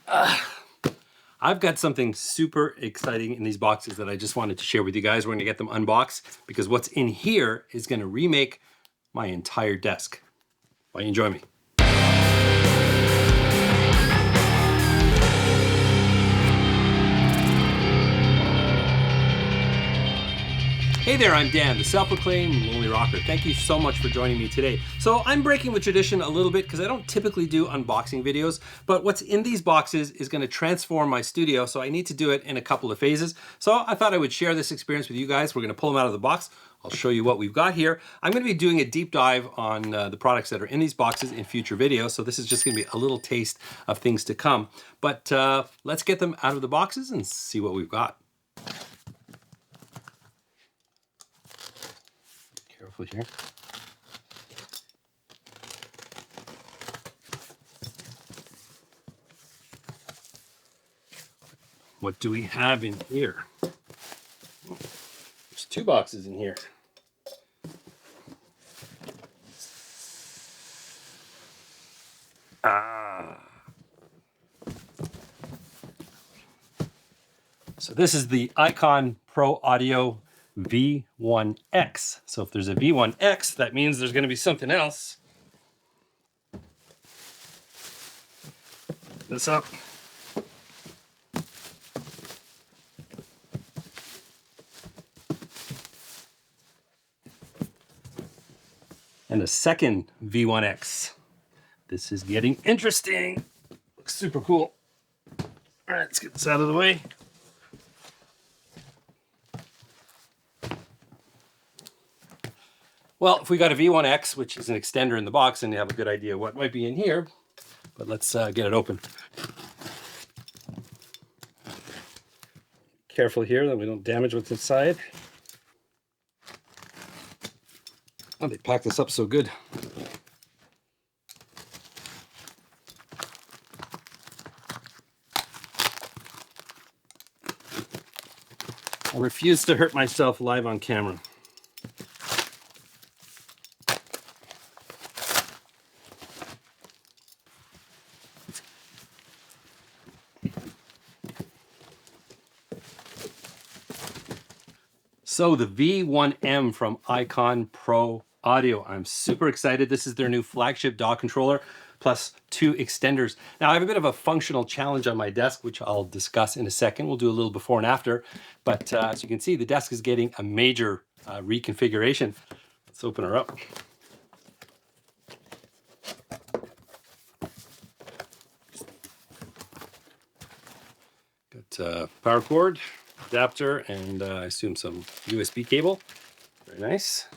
I've got something super exciting in these boxes that I just wanted to share with you guys. We're gonna get them unboxed because what's in here is gonna remake my entire desk. Why don't you join me? Hey there, I'm Dan, the self-proclaimed Lonely Rocker. Thank you so much for joining me today. So I'm breaking with tradition a little bit because I don't typically do unboxing videos, but what's in these boxes is going to transform my studio, so I need to do it in a couple of phases. So I thought I would share this experience with you guys. We're going to pull them out of the box. I'll show you what we've got here. I'm going to be doing a deep dive on the products that are in these boxes in future videos, so this is just going to be a little taste of things to come. But let's get them out of the boxes and see what we've got. Careful here. What do we have in here? There's two boxes in here. So this is the Icon Pro Audio V1X. So if there's a V1X, that means there's going to be something else. This up. And a second V1X. This is getting interesting. Looks super cool. All right, let's get this out of the way. Well, if we got a V1X, which is an extender in the box, then you have a good idea what might be in here. But let's get it open. Careful here that we don't damage what's inside. Oh, they packed this up so good. I refuse to hurt myself live on camera. So the V1M from Icon Pro Audio. I'm super excited. This is their new flagship DAW controller plus two extenders. Now I have a bit of a functional challenge on my desk, which I'll discuss in a second. We'll do a little before and after. But as you can see, the desk is getting a major reconfiguration. Let's open her up. Got power cord, adapter, and I assume some USB cable. Very nice.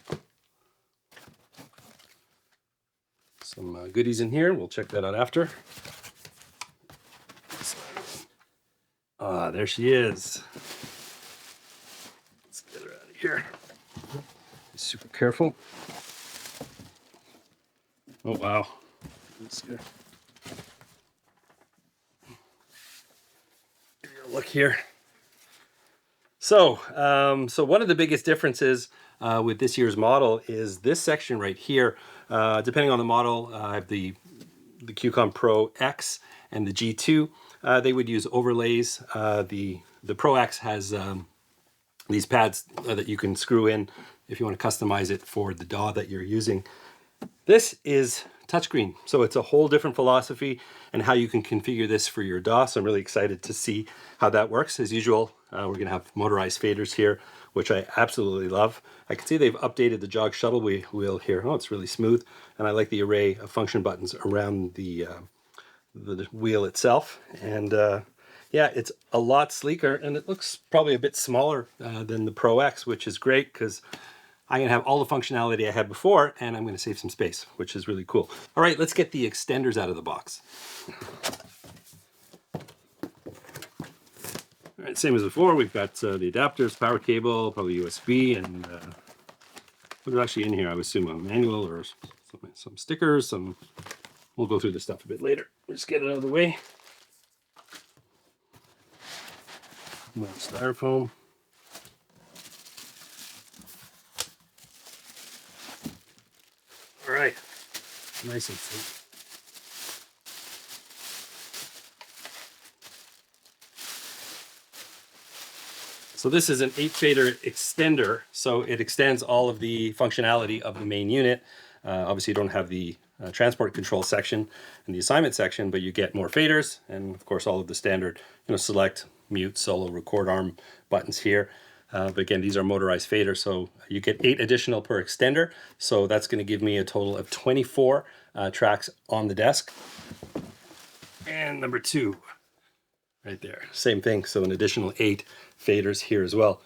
Some goodies in here. We'll check that out after. There she is. Let's get her out of here. Be super careful. Oh, wow. Let's give you a look here. So one of the biggest differences with this year's model is this section right here. Depending on the model, I have the QCOM Pro X and the G2. They would use overlays. The Pro X has these pads that you can screw in if you want to customize it for the DAW that you're using. This is touchscreen, so it's a whole different philosophy and how you can configure this for your DAW. So I'm really excited to see how that works. As usual, we're going to have motorized faders here, which I absolutely love. I can see they've updated the jog shuttle wheel here. Oh, it's really smooth, and I like the array of function buttons around the wheel itself. And yeah, it's a lot sleeker, and it looks probably a bit smaller than the Pro X, which is great because I'm going to have all the functionality I had before, and I'm going to save some space, which is really cool. All right, let's get the extenders out of the box. All right, same as before, we've got the adapters, power cable, probably USB, and what is actually in here? I would assume a manual or some stickers. We'll go through this stuff a bit later. We'll just get it out of the way. More styrofoam. All right, nice and tight. So this is an 8-fader extender, so it extends all of the functionality of the main unit. Obviously you don't have the transport control section and the assignment section, but you get more faders and of course all of the standard, select, mute, solo, record arm buttons here. But again, these are motorized faders, so you get 8 additional per extender. So that's going to give me a total of 24 tracks on the desk. And number 2, right there, same thing. So an additional 8 faders here as well.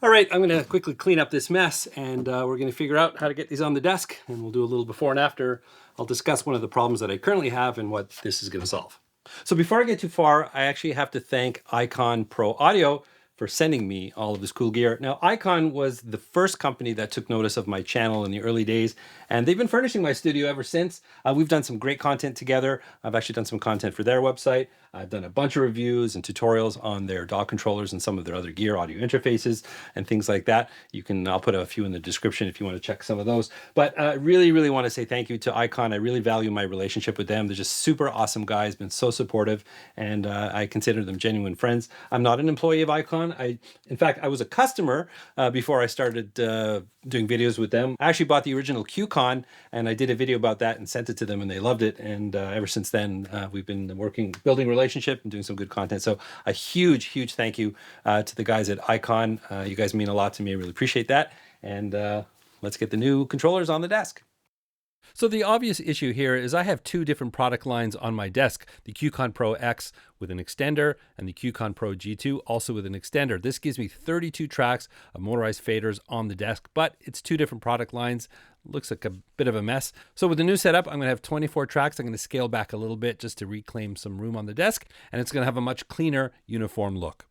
All right, I'm going to quickly clean up this mess, and we're going to figure out how to get these on the desk, and we'll do a little before and after. I'll discuss one of the problems that I currently have and what this is going to solve. So before I get too far, I actually have to thank Icon Pro Audio for sending me all of this cool gear. Now, Icon was the first company that took notice of my channel in the early days, and they've been furnishing my studio ever since. We've done some great content together. I've actually done some content for their website. I've done a bunch of reviews and tutorials on their DAW controllers and some of their other gear, audio interfaces, and things like that. I'll put a few in the description if you want to check some of those. But I really, really want to say thank you to Icon. I really value my relationship with them. They're just super awesome guys, been so supportive, and I consider them genuine friends. I'm not an employee of Icon. In fact, I was a customer before I started doing videos with them. I actually bought the original QCon, and I did a video about that and sent it to them, and they loved it. And ever since then, we've been building relationship and doing some good content. So a huge, huge thank you to the guys at Icon. You guys mean a lot to me. I really appreciate that. And let's get the new controllers on the desk. So the obvious issue here is I have 2 different product lines on my desk, the QCon Pro X with an extender and the QCon Pro G2 also with an extender. This gives me 32 tracks of motorized faders on the desk, but it's 2 different product lines. Looks like a bit of a mess. So with the new setup, I'm going to have 24 tracks. I'm going to scale back a little bit just to reclaim some room on the desk, and it's going to have a much cleaner, uniform look.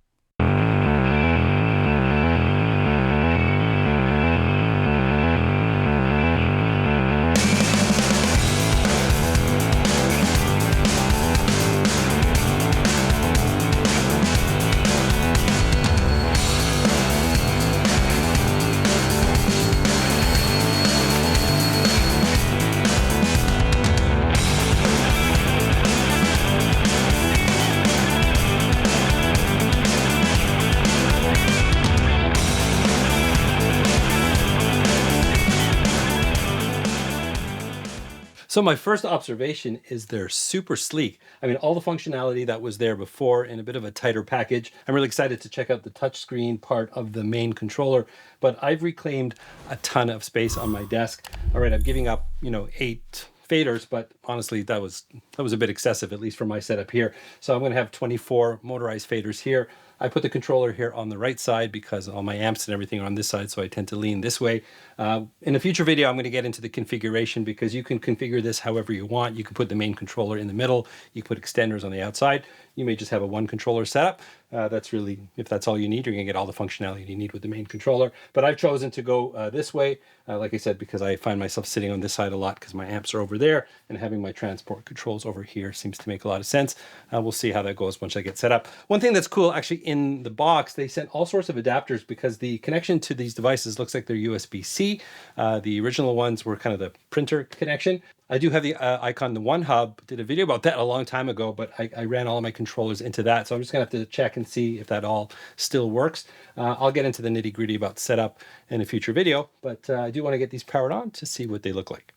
So my first observation is they're super sleek. I mean, all the functionality that was there before in a bit of a tighter package. I'm really excited to check out the touchscreen part of the main controller, but I've reclaimed a ton of space on my desk. All right, I'm giving up, 8 faders, but honestly, that was a bit excessive, at least for my setup here. So I'm going to have 24 motorized faders here. I put the controller here on the right side because all my amps and everything are on this side, so I tend to lean this way. In a future video, I'm going to get into the configuration because you can configure this however you want. You can put the main controller in the middle. You can put extenders on the outside. You may just have a 1 controller setup. That's really, if that's all you need, you're going to get all the functionality you need with the main controller. But I've chosen to go this way, like I said, because I find myself sitting on this side a lot because my amps are over there, and having my transport controls over here seems to make a lot of sense. We'll see how that goes once I get set up. One thing that's cool, actually, in the box, they sent all sorts of adapters because the connection to these devices looks like they're USB-C. The original ones were kind of the printer connection. I do have the Icon the One Hub. Did a video about that a long time ago, but I ran all of my controllers into that. So I'm just gonna have to check and see if that all still works. I'll get into the nitty gritty about setup in a future video, but I do wanna get these powered on to see what they look like.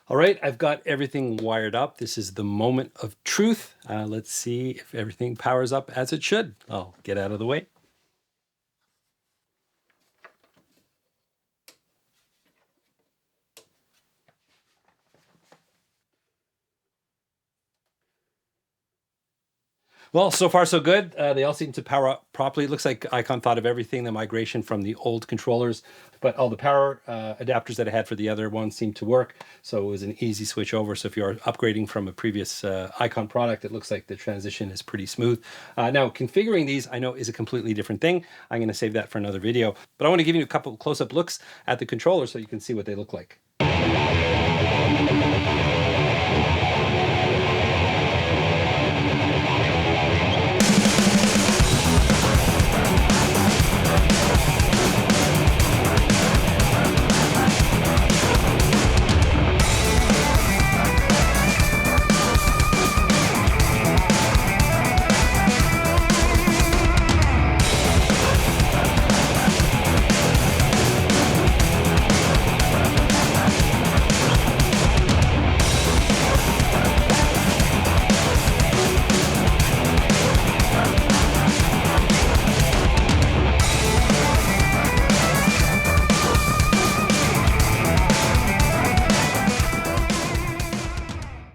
All right, I've got everything wired up. This is the moment of truth. Let's see if everything powers up as it should. I'll get out of the way. Well, so far so good. They all seem to power up properly. It looks like Icon thought of everything, the migration from the old controllers, but all the power adapters that I had for the other ones seemed to work. So it was an easy switch over. So if you're upgrading from a previous Icon product, it looks like the transition is pretty smooth. Now, configuring these, I know, is a completely different thing. I'm going to save that for another video, but I want to give you a couple close-up looks at the controller so you can see what they look like.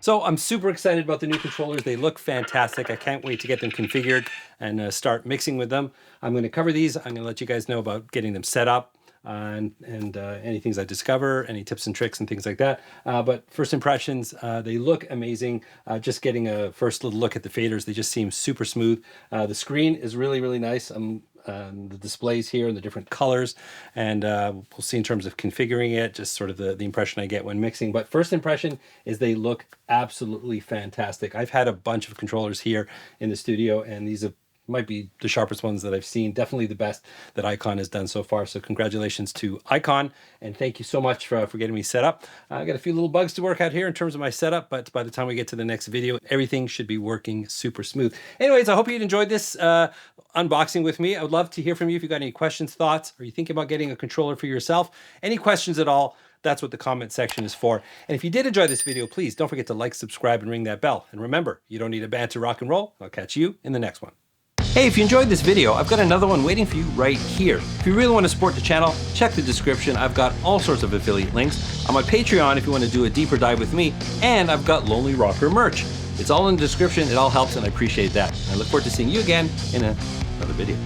So I'm super excited about the new controllers. They look fantastic. I can't wait to get them configured and start mixing with them. I'm going to cover these. I'm going to let you guys know about getting them set up and any things I discover, any tips and tricks and things like that. But first impressions, they look amazing. Just getting a first little look at the faders, they just seem super smooth. The screen is really, really nice. The displays here and the different colors, and we'll see in terms of configuring it, just sort of the impression I get when mixing. But first impression is they look absolutely fantastic. I've had a bunch of controllers here in the studio, and these might be the sharpest ones that I've seen, definitely the best that Icon has done so far. So congratulations to Icon, and thank you so much for getting me set up. I got a few little bugs to work out here in terms of my setup, but by the time we get to the next video, everything should be working super smooth. Anyways, I hope you enjoyed this unboxing with me. I would love to hear from you if you got any questions, thoughts. Are you thinking about getting a controller for yourself? Any questions at all? That's what the comment section is for. And if you did enjoy this video, please don't forget to like, subscribe, and ring that bell. And remember, you don't need a band to rock and roll. I'll catch you in the next one. Hey, if you enjoyed this video, I've got another one waiting for you right here. If you really want to support the channel, check the description. I've got all sorts of affiliate links. On my Patreon if you want to do a deeper dive with me, and I've got Lonely Rocker merch. It's all in the description. It all helps, and I appreciate that. I look forward to seeing you again in another video.